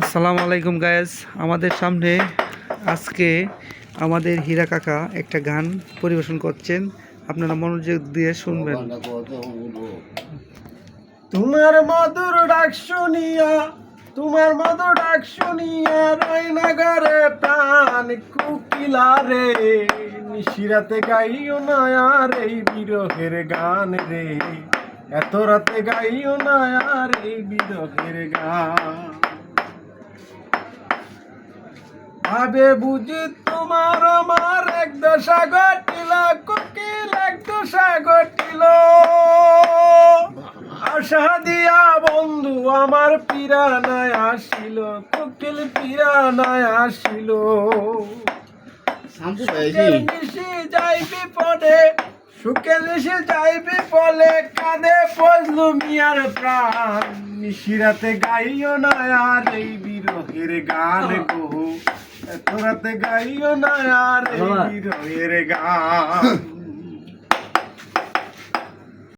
আসসালামু আলাইকুম গায়েস। আমাদের সামনে আজকে আমাদের হীরা কাকা একটা গান পরিবেশন করছেন, আপনারা মনোযোগ দিয়ে শুনবেন। তোমার মধুর ডাক শুনিয়া, তোমার মধুর ডাক শুনিয়া রায়নাগারে প্রাণ কুকিলা রে, নিশিরাতে গাইও না আর এই বিরহের গান রে, এত রাতে গাইও না আর এই বিরহের গান। ভাবে বুঝি তোমার আমার এক দশা ঘটিল, কোকিল এক দশা ঘটিল, আশা দিয়া বন্ধু আমার পিরানায় আসিল, কোকিল পিরানায় আসিল। সুখের নিশি যাই বিপদে, সুখের নিশি যাই বিপদে, কাঁদে ফজলু মিয়ার প্রাণ, নিশিরাতে গাইও না আর এই বিরহের গান গো, এত রাতে গাইও না আর এই বিরহের গান।